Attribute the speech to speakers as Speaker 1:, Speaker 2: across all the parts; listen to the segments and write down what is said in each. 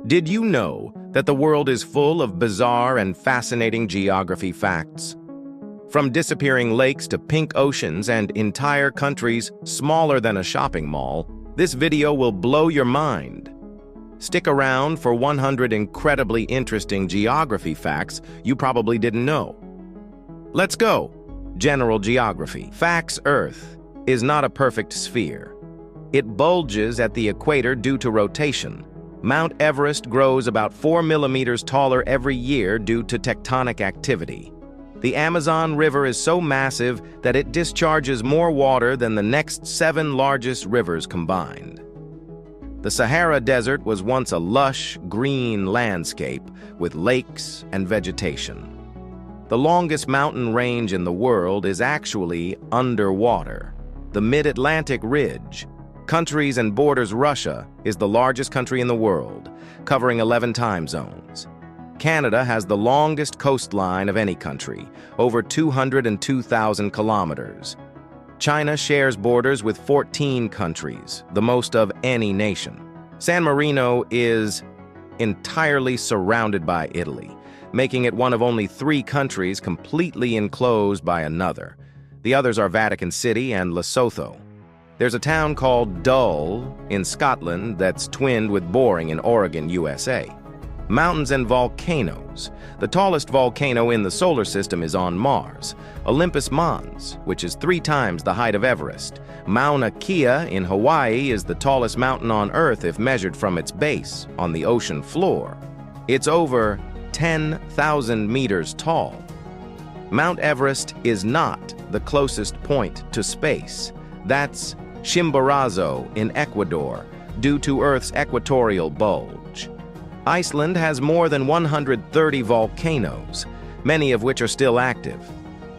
Speaker 1: Did you know that the world is full of bizarre and fascinating geography facts? From disappearing lakes to pink oceans and entire countries smaller than a shopping mall, this video will blow your mind. Stick around for 100 incredibly interesting geography facts you probably didn't know. Let's go! General geography. Facts: Earth is not a perfect sphere. It bulges at the equator due to rotation. Mount Everest grows about 4 millimeters taller every year due to tectonic activity. The Amazon River is so massive that it discharges more water than the next 7 largest rivers combined. The Sahara Desert was once a lush, green landscape with lakes and vegetation. The longest mountain range in the world is actually underwater. The Mid-Atlantic Ridge, countries and borders. Russia is the largest country in the world, covering 11 time zones. Canada has the longest coastline of any country, over 202,000 kilometers. China shares borders with 14 countries, the most of any nation. San Marino is entirely surrounded by Italy, making it one of only 3 countries completely enclosed by another. The others are Vatican City and Lesotho. There's a town called Dull in Scotland that's twinned with Boring in Oregon, USA. Mountains and volcanoes. The tallest volcano in the solar system is on Mars, Olympus Mons, which is 3 times the height of Everest. Mauna Kea in Hawaii is the tallest mountain on Earth if measured from its base on the ocean floor. It's over 10,000 meters tall. Mount Everest is not the closest point to space. That's Chimborazo in Ecuador, due to Earth's equatorial bulge. Iceland has more than 130 volcanoes, many of which are still active.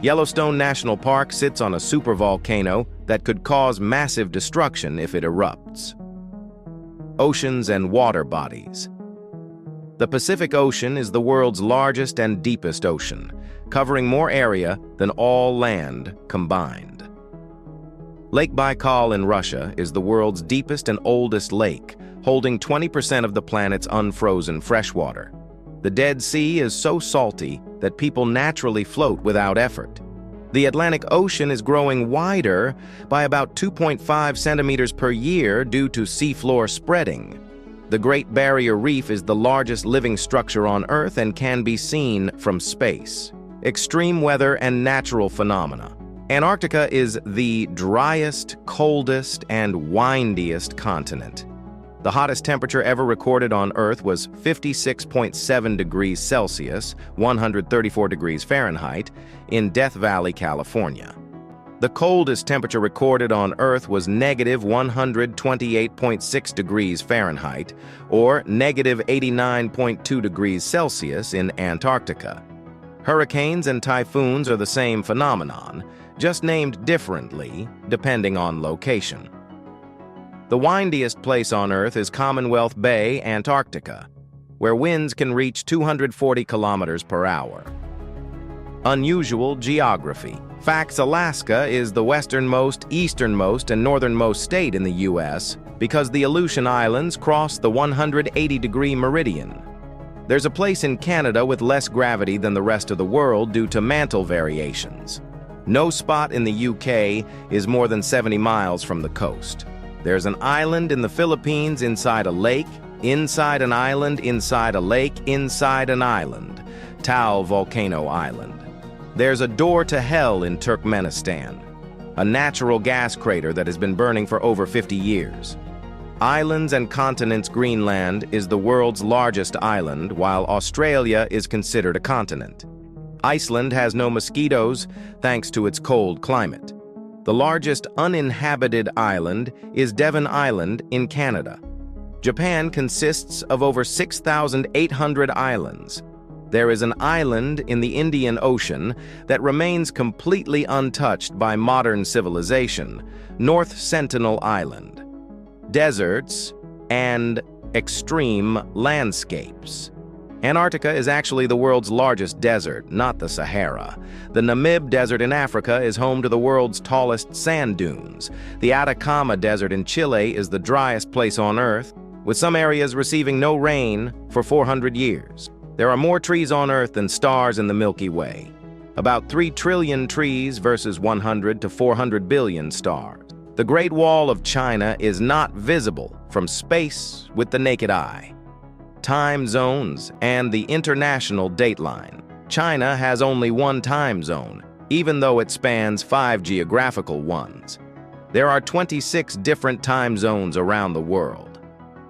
Speaker 1: Yellowstone National Park sits on a supervolcano that could cause massive destruction if it erupts. Oceans and water bodies. The Pacific Ocean is the world's largest and deepest ocean, covering more area than all land combined. Lake Baikal in Russia is the world's deepest and oldest lake, holding 20% of the planet's unfrozen freshwater. The Dead Sea is so salty that people naturally float without effort. The Atlantic Ocean is growing wider by about 2.5 centimeters per year due to seafloor spreading. The Great Barrier Reef is the largest living structure on Earth and can be seen from space. Extreme weather and natural phenomena. Antarctica is the driest, coldest, and windiest continent. The hottest temperature ever recorded on Earth was 56.7 degrees Celsius, 134 degrees Fahrenheit, in Death Valley, California. The coldest temperature recorded on Earth was negative 128.6 degrees Fahrenheit, or negative 89.2 degrees Celsius in Antarctica. Hurricanes and typhoons are the same phenomenon, just named differently depending on location. The windiest place on Earth is Commonwealth Bay, Antarctica, where winds can reach 240 kilometers per hour. Unusual geography. Facts: Alaska is the westernmost, easternmost, and northernmost state in the U.S. because the Aleutian Islands cross the 180-degree meridian. There's a place in Canada with less gravity than the rest of the world due to mantle variations. No spot in the UK is more than 70 miles from the coast. There's an island in the Philippines inside a lake, inside an island, inside a lake, inside an island. Taal Volcano Island. There's a door to hell in Turkmenistan, a natural gas crater that has been burning for over 50 years. Islands and continents. Greenland is the world's largest island, while Australia is considered a continent. Iceland has no mosquitoes thanks to its cold climate. The largest uninhabited island is Devon Island in Canada. Japan consists of over 6,800 islands. There is an island in the Indian Ocean that remains completely untouched by modern civilization, North Sentinel Island. Deserts and extreme landscapes. Antarctica is actually the world's largest desert, not the Sahara. The Namib Desert in Africa is home to the world's tallest sand dunes. The Atacama Desert in Chile is the driest place on Earth. with some areas receiving no rain for 400 years. There are more trees on Earth than stars in the Milky Way. About 3 trillion trees versus 100 to 400 billion stars. The Great Wall of China is not visible from space with the naked eye. Time zones and the international dateline. China has only one time zone, even though it spans 5 geographical ones. There are 26 different time zones around the world.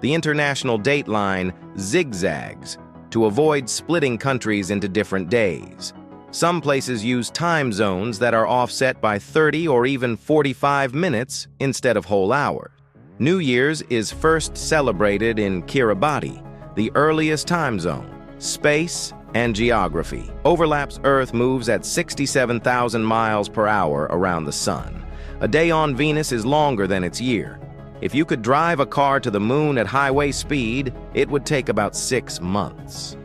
Speaker 1: The international dateline zigzags to avoid splitting countries into different days. Some places use time zones that are offset by 30 or even 45 minutes instead of whole hours. New Year's is first celebrated in Kiribati, the earliest time zone. Space and geography. Overlaps Earth moves at 67,000 miles per hour around the Sun. A day on Venus is longer than its year. If you could drive a car to the moon at highway speed, it would take about 6 months.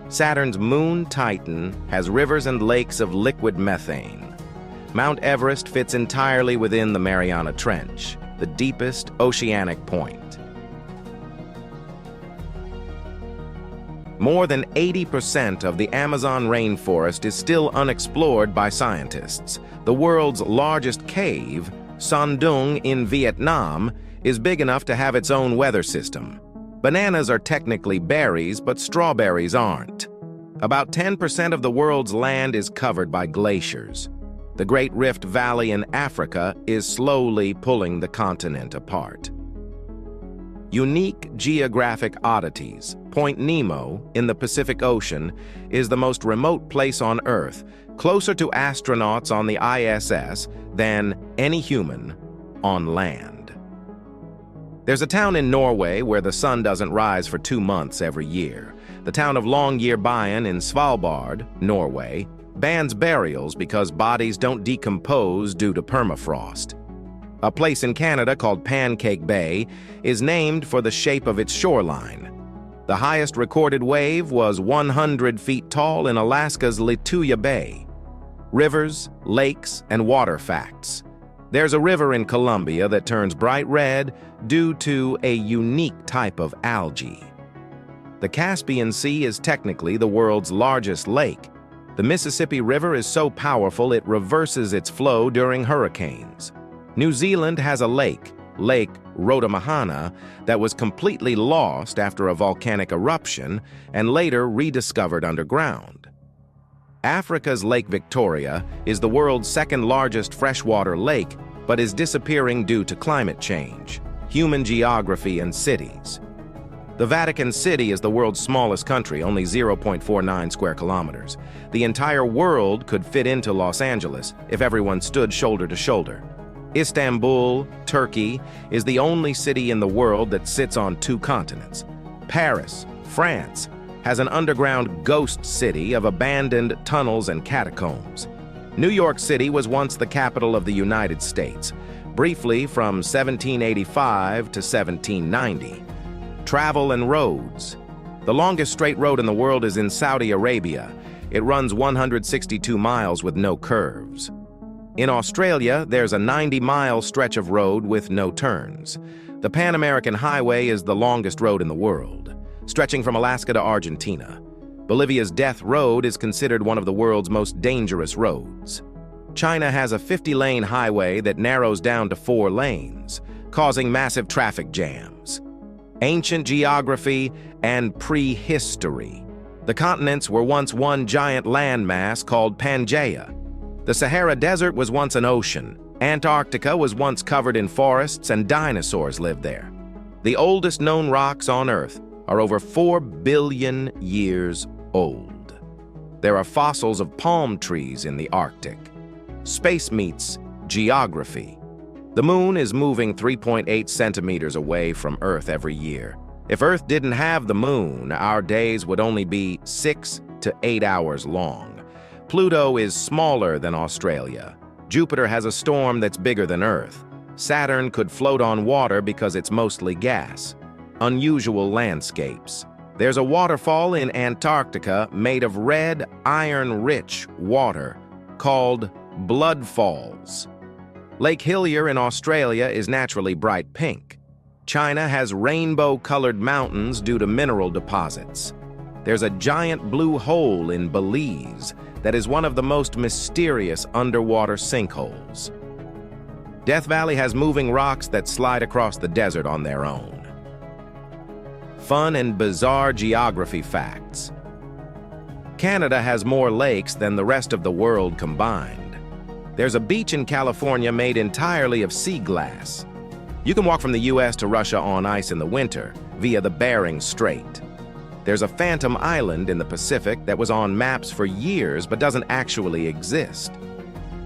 Speaker 1: Saturn's moon Titan has rivers and lakes of liquid methane. Mount Everest fits entirely within the Mariana Trench, the deepest oceanic point. More than 80% of the Amazon rainforest is still unexplored by scientists. The world's largest cave, Son Doong in Vietnam, is big enough to have its own weather system. Bananas are technically berries, but strawberries aren't. About 10% of the world's land is covered by glaciers. The Great Rift Valley in Africa is slowly pulling the continent apart. Unique geographic oddities. Point Nemo in the Pacific Ocean is the most remote place on Earth, closer to astronauts on the ISS than any human on land. There's a town in Norway where the sun doesn't rise for 2 months every year. The town of Longyearbyen in Svalbard, Norway, bans burials because bodies don't decompose due to permafrost. A place in Canada called Pancake Bay is named for the shape of its shoreline. The highest recorded wave was 100 feet tall in Alaska's Lituya Bay. Rivers, lakes, and water facts. There's a river in Colombia that turns bright red due to a unique type of algae. The Caspian Sea is technically the world's largest lake. The Mississippi River is so powerful it reverses its flow during hurricanes. New Zealand has a lake, Lake Rotomahana, that was completely lost after a volcanic eruption and later rediscovered underground. Africa's Lake Victoria is the world's second largest freshwater lake, but is disappearing due to climate change, human geography, and cities. The Vatican City is the world's smallest country, only 0.49 square kilometers. The entire world could fit into Los Angeles if everyone stood shoulder to shoulder. Istanbul, Turkey, is the only city in the world that sits on 2 continents. Paris, France, has an underground ghost city of abandoned tunnels and catacombs. New York City was once the capital of the United States, briefly from 1785 to 1790. Travel and roads. The longest straight road in the world is in Saudi Arabia. It runs 162 miles with no curves. In Australia, there's a 90-mile stretch of road with no turns. The Pan American Highway is the longest road in the world, stretching from Alaska to Argentina. Bolivia's Death Road is considered one of the world's most dangerous roads. China has a 50-lane highway that narrows down to 4 lanes, causing massive traffic jams. Ancient geography and prehistory. The continents were once one giant landmass called Pangaea. The Sahara Desert was once an ocean. Antarctica was once covered in forests and dinosaurs lived there. The oldest known rocks on Earth are over 4 billion years old. There are fossils of palm trees in the Arctic. Space meets geography. The moon is moving 3.8 centimeters away from Earth every year. If Earth didn't have the moon, our days would only be 6 to 8 hours long. Pluto is smaller than Australia. Jupiter has a storm that's bigger than Earth. Saturn could float on water because it's mostly gas. Unusual landscapes. There's a waterfall in Antarctica made of red, iron-rich water called Blood Falls. Lake Hillier in Australia is naturally bright pink. China has rainbow-colored mountains due to mineral deposits. There's a giant blue hole in Belize that is one of the most mysterious underwater sinkholes. Death Valley has moving rocks that slide across the desert on their own. Fun and bizarre geography facts. Canada has more lakes than the rest of the world combined. There's a beach in California made entirely of sea glass. You can walk from the US to Russia on ice in the winter via the Bering Strait. There's a phantom island in the Pacific that was on maps for years but doesn't actually exist.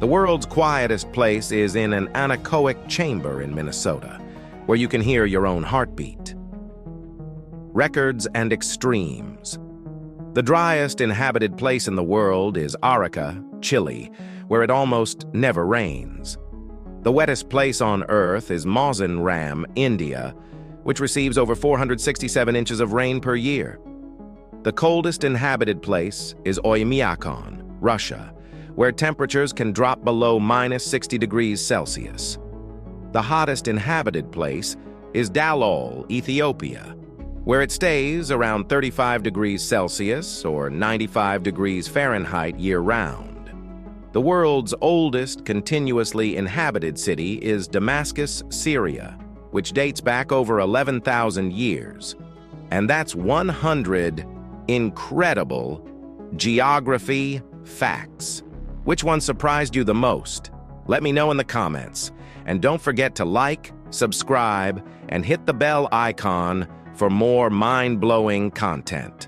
Speaker 1: The world's quietest place is in an anechoic chamber in Minnesota, where you can hear your own heartbeat. Records and extremes. The driest inhabited place in the world is Arica, Chile, where it almost never rains. The wettest place on Earth is Mawsynram, India, which receives over 467 inches of rain per year. The coldest inhabited place is Oymyakon, Russia, where temperatures can drop below -60 degrees Celsius. The hottest inhabited place is Dalol, Ethiopia, where it stays around 35 degrees Celsius or 95 degrees Fahrenheit year-round. The world's oldest continuously inhabited city is Damascus, Syria, which dates back over 11,000 years. And that's 100 incredible geography facts. Which one surprised you the most? Let me know in the comments. And don't forget to like, subscribe, and hit the bell icon for more mind-blowing content.